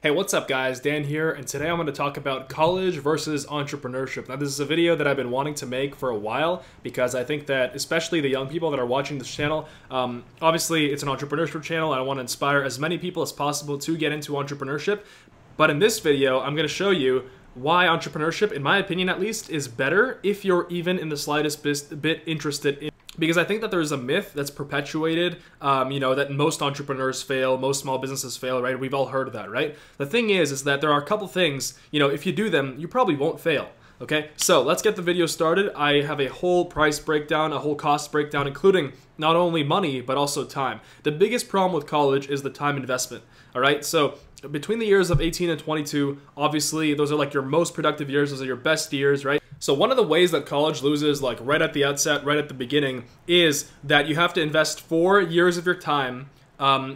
Hey, what's up guys? Dan here, and today I'm going to talk about college versus entrepreneurship. Now this is a video that I've been wanting to make for a while because I think that especially the young people that are watching this channel, obviously it's an entrepreneurship channel and I want to inspire as many people as possible to get into entrepreneurship. But in this video, I'm going to show you why entrepreneurship, in my opinion at least, is better if you're even in the slightest bit interested in. Because I think that there's a myth that's perpetuated, that most entrepreneurs fail, most small businesses fail, right? We've all heard of that, right? The thing is that there are a couple things, if you do them, you probably won't fail, okay? So let's get the video started. I have a whole price breakdown, a whole cost breakdown, including not only money, but also time. The biggest problem with college is the time investment, all right? So between the years of 18 and 22, obviously, those are like your most productive years, those are your best years, right? So one of the ways that college loses, like right at the outset, right at the beginning, is that you have to invest 4 years of your time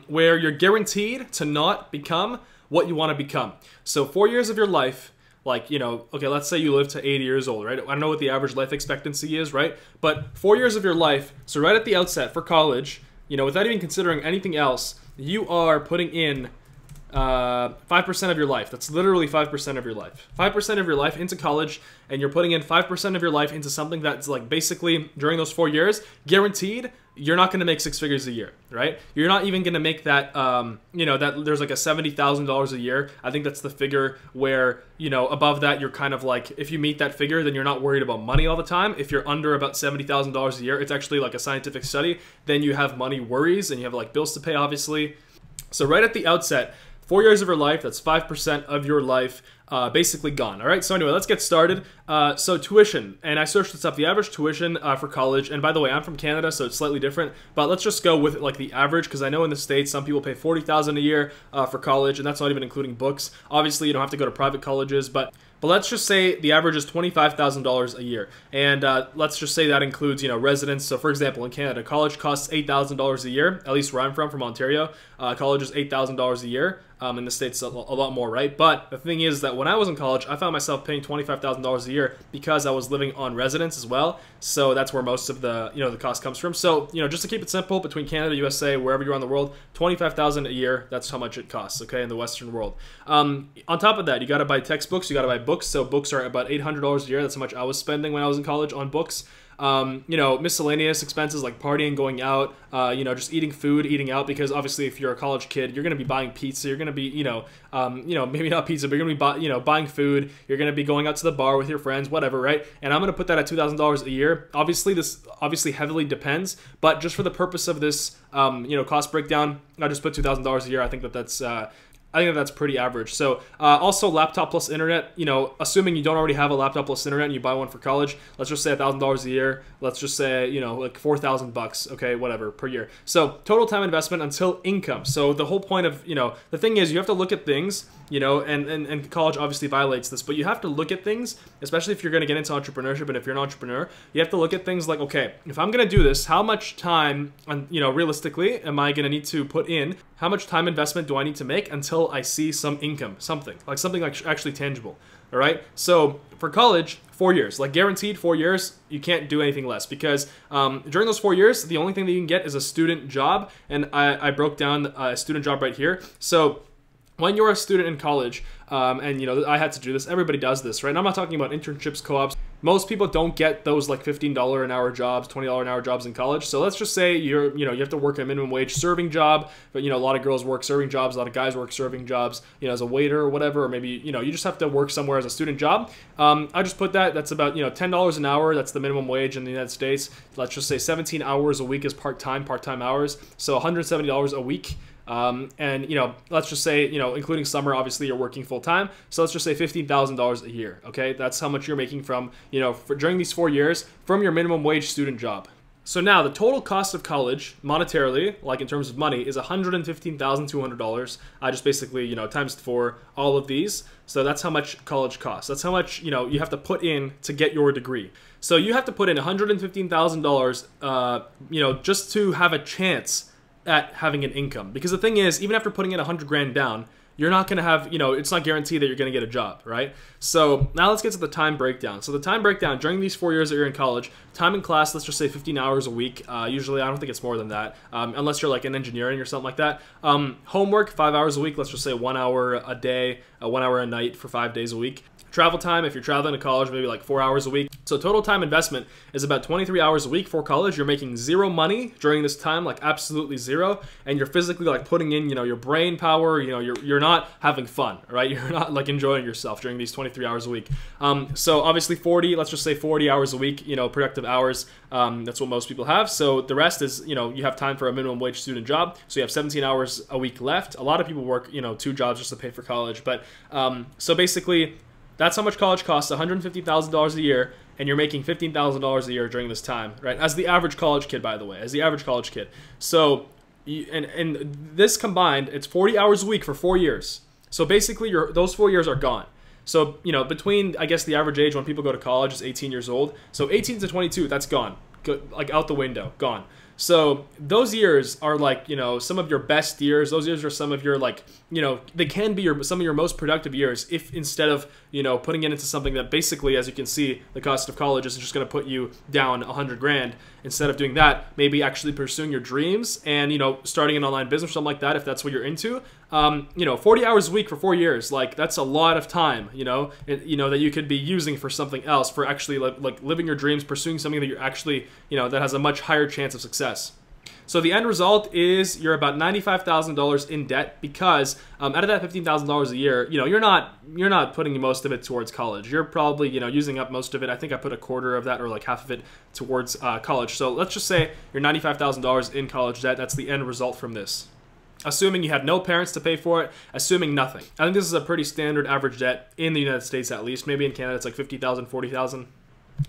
where you're guaranteed to not become what you want to become. So 4 years of your life, okay, let's say you live to 80 years old, right? I don't know what the average life expectancy is, right? But 4 years of your life, so right at the outset for college, without even considering anything else, you are putting in 5% of your life. That's literally 5% of your life. 5% of your life into college, and you're putting in 5% of your life into something that's like basically during those 4 years, guaranteed, you're not going to make 6 figures a year, right? You're not even going to make that, that there's like a $70,000 a year. I think that's the figure where, above that, you're kind of like, if you meet that figure, then you're not worried about money all the time. If you're under about $70,000 a year, it's actually like a scientific study, then you have money worries and you have like bills to pay, obviously. So right at the outset, 4 years of your life, that's 5% of your life, basically gone. All right, so anyway, let's get started. So tuition, and I searched this up, the average tuition for college, and by the way, I'm from Canada, so it's slightly different, but let's just go with like the average, because I know in the States, some people pay $40,000 a year for college, and that's not even including books. Obviously, you don't have to go to private colleges, but let's just say the average is $25,000 a year, and let's just say that includes, residence. So for example, in Canada, college costs $8,000 a year, at least where I'm from Ontario. College is $8,000 a year. In the States, a lot more, right? But the thing is that when I was in college, I found myself paying $25,000 a year because I was living on residence as well. So that's where most of the, the cost comes from. So, just to keep it simple, between Canada, USA, wherever you are in the world, $25,000 a year, that's how much it costs, okay, in the Western world. On top of that, you got to buy textbooks, you got to buy books. So books are about $800 a year. That's how much I was spending when I was in college on books. Miscellaneous expenses like partying, going out, just eating food, eating out, because obviously if you're a college kid, you're going to be buying pizza, you're going to be, maybe not pizza, but you're going to be, buying food, you're going to be going out to the bar with your friends, whatever, right? And I'm going to put that at $2,000 a year. Obviously, this heavily depends, but just for the purpose of this, cost breakdown, I just put $2,000 a year. I think that's pretty average. So also laptop plus internet, assuming you don't already have a laptop plus internet and you buy one for college, let's just say $1,000 a year. Let's just say, like $4,000, okay, whatever, per year. So total time investment until income. So the whole point of, the thing is you have to look at things, and college obviously violates this, but you have to look at things, especially if you're going to get into entrepreneurship and if you're an entrepreneur, you have to look at things like, okay, if I'm going to do this, how much time, realistically, am I going to need to put in? How much time investment do I need to make until I see some income, something like actually tangible, all right? So for college, 4 years, like guaranteed 4 years, you can't do anything less because during those 4 years, the only thing that you can get is a student job, and I broke down a student job right here. So when you're a student in college, and I had to do this, everybody does this, right? And I'm not talking about internships, co-ops. Most people don't get those like $15 an hour jobs, $20 an hour jobs in college. So let's just say you have to work a minimum wage serving job, but a lot of girls work serving jobs, a lot of guys work serving jobs, as a waiter or whatever, or maybe you just have to work somewhere as a student job. I just put that's about $10 an hour. That's the minimum wage in the United States. Let's just say 17 hours a week is part-time hours, so $170 a week. Let's just say, including summer, obviously you're working full time. So let's just say $15,000 a year. Okay. That's how much you're making from, during these 4 years from your minimum wage student job. So now the total cost of college monetarily, like in terms of money, is $115,200. I just basically, times 4 all of these. So that's how much college costs. That's how much, you have to put in to get your degree. So you have to put in $115,000, just to have a chance at having an income. Because the thing is, even after putting in 100 grand down, you're not going to have, it's not guaranteed that you're going to get a job, right? So now let's get to the time breakdown. So the time breakdown during these 4 years that you're in college, time in class, let's just say 15 hours a week. Usually, I don't think it's more than that, unless you're like in engineering or something like that. Homework, 5 hours a week. Let's just say 1 hour a day, 1 hour a night for 5 days a week. Travel time, if you're traveling to college, maybe like 4 hours a week. So total time investment is about 23 hours a week for college. You're making zero money during this time, like absolutely zero. And you're physically like putting in, your brain power, you're not having fun, right? You're not like enjoying yourself during these 23 hours a week. So obviously let's just say 40 hours a week, productive hours. That's what most people have. So the rest is, you have time for a minimum wage student job. So you have 17 hours a week left. A lot of people work, 2 jobs just to pay for college. But so basically, that's how much college costs, $150,000 a year, and you're making $15,000 a year during this time, right? As the average college kid, by the way, as the average college kid. So, and this combined, it's 40 hours a week for 4 years. So basically, those 4 years are gone. So, between, I guess, the average age when people go to college is 18 years old. So 18 to 22, that's gone. Like out the window, gone. So those years are like, some of your best years. Those years are some of your like, they can be some of your most productive years if instead of, putting it into something that basically, as you can see, the cost of college is just going to put you down 100 grand. Instead of doing that, maybe actually pursuing your dreams and, starting an online business or something like that, if that's what you're into. 40 hours a week for 4 years, like that's a lot of time, that you could be using for something else, for actually like living your dreams, pursuing something that you're actually, that has a much higher chance of success. So the end result is you're about $95,000 in debt because out of that $15,000 a year, you're not putting most of it towards college. You're probably using up most of it. I think I put a quarter of that or like half of it towards college. So let's just say you're $95,000 in college debt. That's the end result from this. Assuming you had no parents to pay for it, assuming nothing. I think this is a pretty standard average debt in the United States at least. Maybe in Canada it's like $50,000, $40,000.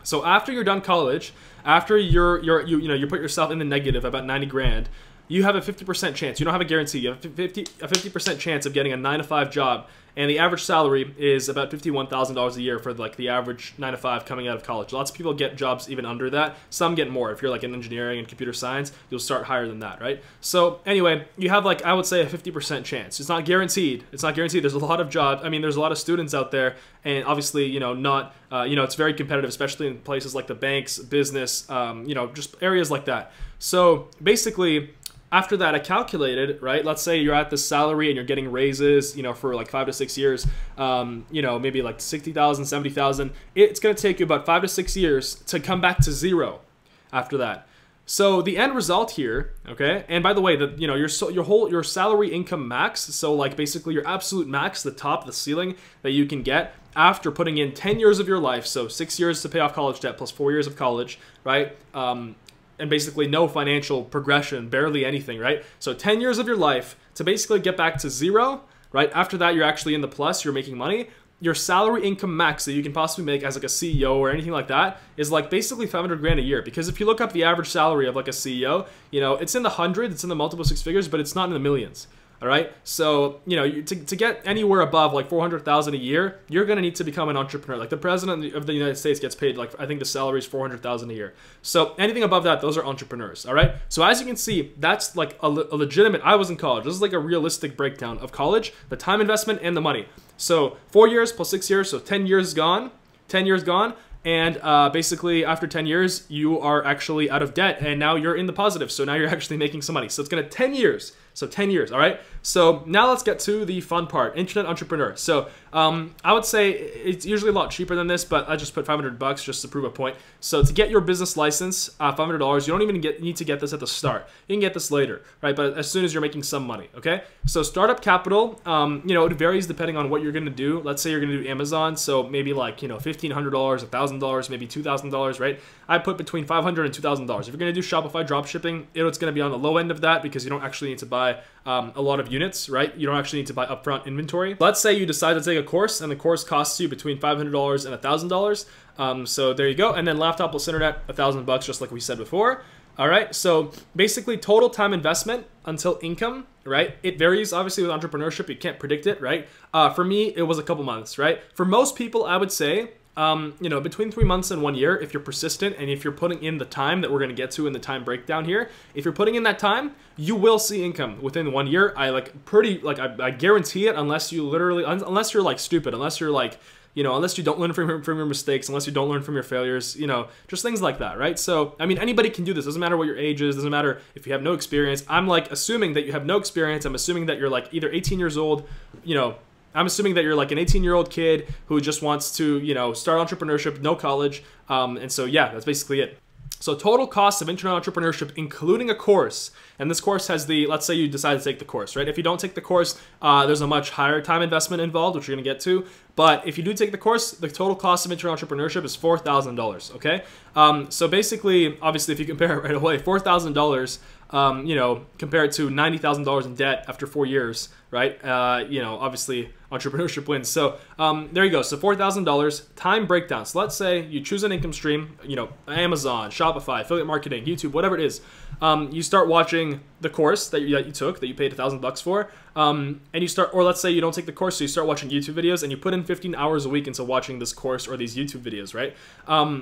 So after you're done college, after you put yourself in the negative about 90 grand, you have a 50% chance. You don't have a guarantee. You have a 50% chance of getting a 9-to-5 job, and the average salary is about $51,000 a year for like the average 9-to-5 coming out of college. Lots of people get jobs even under that. Some get more. If you're like in engineering and computer science, you'll start higher than that, right? So anyway, you have like, I would say, a 50% chance. It's not guaranteed. It's not guaranteed. There's a lot of jobs. I mean, there's a lot of students out there, and obviously, it's very competitive, especially in places like the banks, business, just areas like that. So basically, after that, I calculated, right? Let's say you're at this salary and you're getting raises, for like 5 to 6 years, maybe like 60,000, 70,000. It's going to take you about 5 to 6 years to come back to zero after that. So the end result here, okay? And by the way, your salary income max, so like basically your absolute max, the top, the ceiling that you can get after putting in 10 years of your life, so 6 years to pay off college debt plus 4 years of college, right? And basically no financial progression, barely anything, right? So 10 years of your life to basically get back to zero, right? After that, you're actually in the plus, you're making money. Your salary income max that you can possibly make as like a CEO or anything like that is like basically 500 grand a year. Because if you look up the average salary of like a CEO, it's in the hundreds, it's in the multiple 6 figures, but it's not in the millions. All right, so to get anywhere above like 400,000 a year, you're gonna need to become an entrepreneur. Like the president of the United States gets paid like, I think the salary is 400,000 a year. So anything above that, those are entrepreneurs. All right, so as you can see, that's like a legitimate. I was in college. This is like a realistic breakdown of college, the time investment and the money. So 4 years plus 6 years, so 10 years gone. 10 years gone. And basically, after 10 years, you are actually out of debt, and now you're in the positive. So now you're actually making some money. So it's going to 10 years. So 10 years, all right? So now let's get to the fun part, internet entrepreneur. So I would say it's usually a lot cheaper than this, but I just put $500 just to prove a point. So to get your business license, $500, you don't even need to get this at the start. You can get this later, right? But as soon as you're making some money, okay? So startup capital, it varies depending on what you're gonna do. Let's say you're gonna do Amazon, so maybe like, $1,500, $1,000, maybe $2,000, right? I put between $500 and $2,000. If you're gonna do Shopify dropshipping, it's gonna be on the low end of that because you don't actually need to buy a lot of units, right? You don't actually need to buy upfront inventory. Let's say you decide to take a course and the course costs you between $500 and $1,000. So there you go. And then laptop plus internet, $1,000 just like we said before. All right, so basically total time investment until income, right? It varies obviously with entrepreneurship. You can't predict it, right? For me, it was a couple months, right? For most people, I would say you know, between 3 months and 1 year, if you're persistent and if you're putting in the time that we're going to get to in the time breakdown here, if you're putting in that time, you will see income within 1 year. I guarantee it, unless you literally, unless you're like stupid, unless you're like, you know, unless you don't learn from your mistakes, unless you don't learn from your failures, you know, just things like that, right? So, I mean, anybody can do this. Doesn't matter what your age is. Doesn't matter if you have no experience. I'm like assuming that you have no experience. I'm assuming that you're like either 18 years old, you know, I'm assuming that you're like an 18-year-old kid who just wants to, you know, start entrepreneurship, no college. And so, yeah, that's basically it. So total cost of internet entrepreneurship, including a course, and this course has the, let's say you decide to take the course, right? If you don't take the course, there's a much higher time investment involved, which you're gonna get to. But if you do take the course, the total cost of internet entrepreneurship is $4,000, okay? So basically, obviously, if you compare it right away, $4,000, you know, compared to $90,000 in debt after 4 years, right? You know, obviously, entrepreneurship wins. So there you go. So $4,000 time breakdown. So let's say you choose an income stream, you know, Amazon, Shopify, affiliate marketing, YouTube, whatever it is. You start watching the course that you took, that you paid $1,000 for, and you start, or let's say you don't take the course, so you start watching YouTube videos, and you put in 15 hours a week into watching this course or these YouTube videos, right?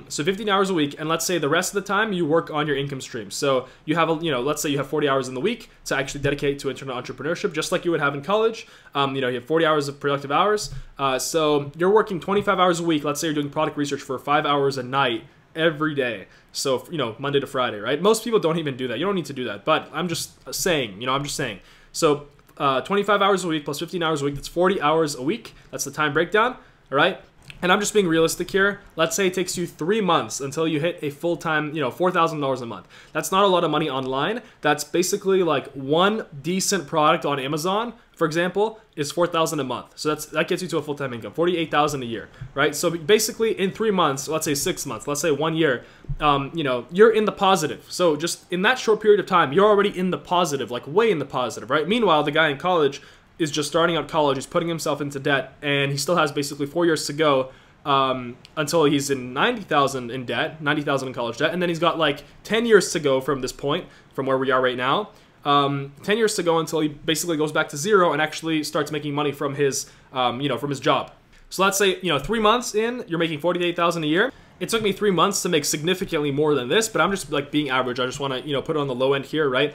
So 15 hours a week, and let's say the rest of the time you work on your income stream. So you have, you know, let's say you have 40 hours in the week to actually dedicate to internet entrepreneurship, just like you would have in college. You know, you have 40 hours of productive hours. So you're working 25 hours a week. Let's say you're doing product research for 5 hours a night every day. So, you know, Monday to Friday, right? Most people don't even do that. You don't need to do that. But I'm just saying, you know, I'm just saying. So 25 hours a week plus 15 hours a week, that's 40 hours a week. That's the time breakdown, all right? And I'm just being realistic here. Let's say it takes you 3 months until you hit a full-time, you know, $4,000 a month. That's not a lot of money online. That's basically like one decent product on Amazon, for example, is $4,000 a month. So that gets you to a full-time income, $48,000 a year, right? So basically in 3 months, let's say 6 months, let's say 1 year, you know, you're in the positive. So just in that short period of time, you're already in the positive, like way in the positive, right? Meanwhile, the guy in college is just starting out college, he's putting himself into debt, and he still has basically 4 years to go until he's in $90,000 in debt, $90,000 in college debt, and then he's got like 10 years to go from this point, from where we are right now. 10 years to go until he basically goes back to zero and actually starts making money from his, you know, from his job. So let's say, you know, 3 months in, you're making $48,000 a year. It took me 3 months to make significantly more than this, but I'm just like being average. I just want to, you know, put it on the low end here, right?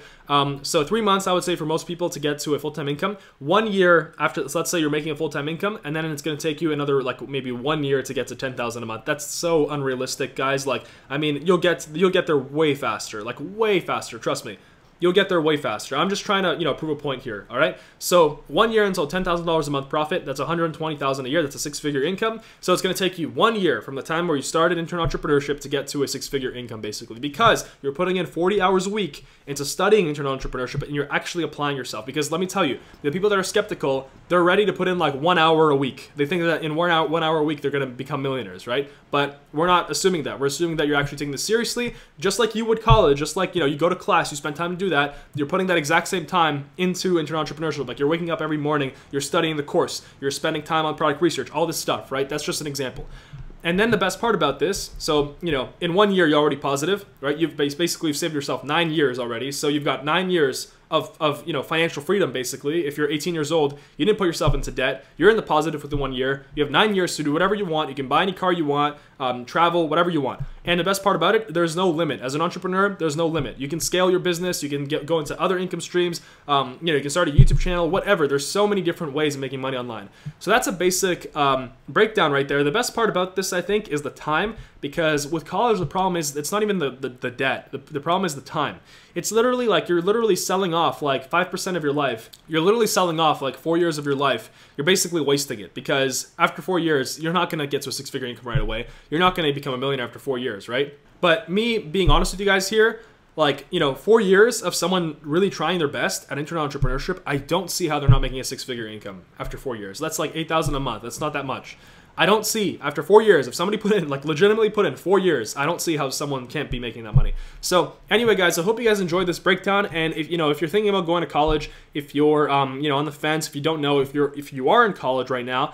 So 3 months, I would say for most people to get to a full-time income. 1 year after, so let's say you're making a full-time income, and then it's going to take you another like maybe 1 year to get to $10,000 a month. That's so unrealistic, guys. Like, I mean, you'll get there way faster, like way faster. Trust me. You'll get there way faster. I'm just trying to, you know, prove a point here, all right? So 1 year until $10,000 a month profit, that's $120,000 a year, that's a six-figure income. So it's gonna take you 1 year from the time where you started internet entrepreneurship to get to a six-figure income, basically, because you're putting in 40 hours a week into studying internet entrepreneurship and you're actually applying yourself. Because let me tell you, the people that are skeptical, they're ready to put in like 1 hour a week. They think that in 1 hour a week, they're gonna become millionaires, right? But we're not assuming that. We're assuming that you're actually taking this seriously, just like you would college, just like, you know, you go to class, you spend time to do that, you're putting that exact same time into internet entrepreneurship. Like, you're waking up every morning, you're studying the course, you're spending time on product research, all this stuff, right? That's just an example. And then the best part about this, so, you know, in 1 year, you're already positive, right? You've basically saved yourself 9 years already. So you've got 9 years of you know, financial freedom, basically. If you're 18 years old, you didn't put yourself into debt. You're in the positive within 1 year. You have 9 years to do whatever you want. You can buy any car you want, travel, whatever you want. And the best part about it, there's no limit. As an entrepreneur, there's no limit. You can scale your business. You can go into other income streams. You know, you can start a YouTube channel, whatever. There's so many different ways of making money online. So that's a basic breakdown right there. The best part about this, I think, is the time. Because with college, the problem is it's not even the debt. The problem is the time. It's literally like you're literally selling off like 5% of your life. You're literally selling off like 4 years of your life. You're basically wasting it because after 4 years, you're not going to get to a six-figure income right away. You're not going to become a millionaire after 4 years, right? But me being honest with you guys here, like, you know, 4 years of someone really trying their best at internet entrepreneurship, I don't see how they're not making a six-figure income after 4 years. That's like $8,000 a month. That's not that much. I don't see, after 4 years, if somebody put in, like legitimately put in 4 years, I don't see how someone can't be making that money. So anyway, guys, I hope you guys enjoyed this breakdown. And if, you know, if you're thinking about going to college, if you're, you know, on the fence, if you don't know, if you are in college right now,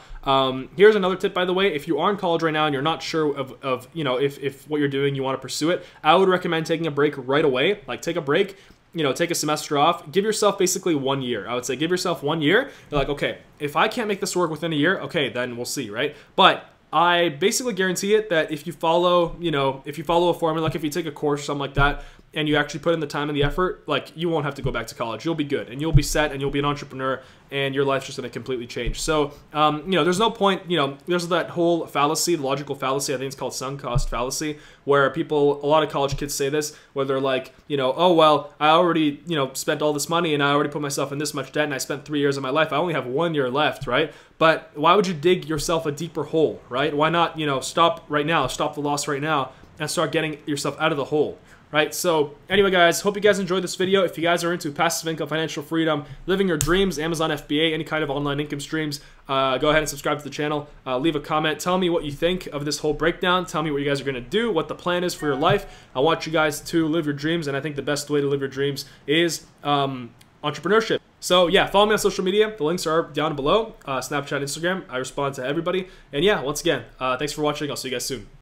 here's another tip, by the way. If you are in college right now and you're not sure of you know, if what you're doing, you want to pursue it, I would recommend taking a break right away. Like, take a break. You know, take a semester off, give yourself basically 1 year. I would say give yourself 1 year. You're like, okay, if I can't make this work within a year, okay, then we'll see, right? But I basically guarantee it that if you follow, if you follow a formula, like if you take a course or something like that, and you actually put in the time and the effort, like you won't have to go back to college. You'll be good, and you'll be set, and you'll be an entrepreneur, and your life's just going to completely change. So, there's no point, there's that whole fallacy, the logical fallacy, I think it's called sunk cost fallacy, where a lot of college kids say this, where they're like, oh, well, I already, spent all this money, and I already put myself in this much debt, and I spent 3 years of my life. I only have 1 year left, right? But why would you dig yourself a deeper hole, right? Why not, stop right now, stop the loss right now, and start getting yourself out of the hole? Right, so anyway guys, hope you guys enjoyed this video. If you guys are into passive income, financial freedom, living your dreams, Amazon FBA, any kind of online income streams, go ahead and subscribe to the channel. Leave a comment. Tell me what you think of this whole breakdown. Tell me what you guys are going to do, what the plan is for your life. I want you guys to live your dreams, and I think the best way to live your dreams is entrepreneurship. So yeah, follow me on social media. The links are down below. Snapchat, Instagram. I respond to everybody. And yeah, once again, thanks for watching. I'll see you guys soon.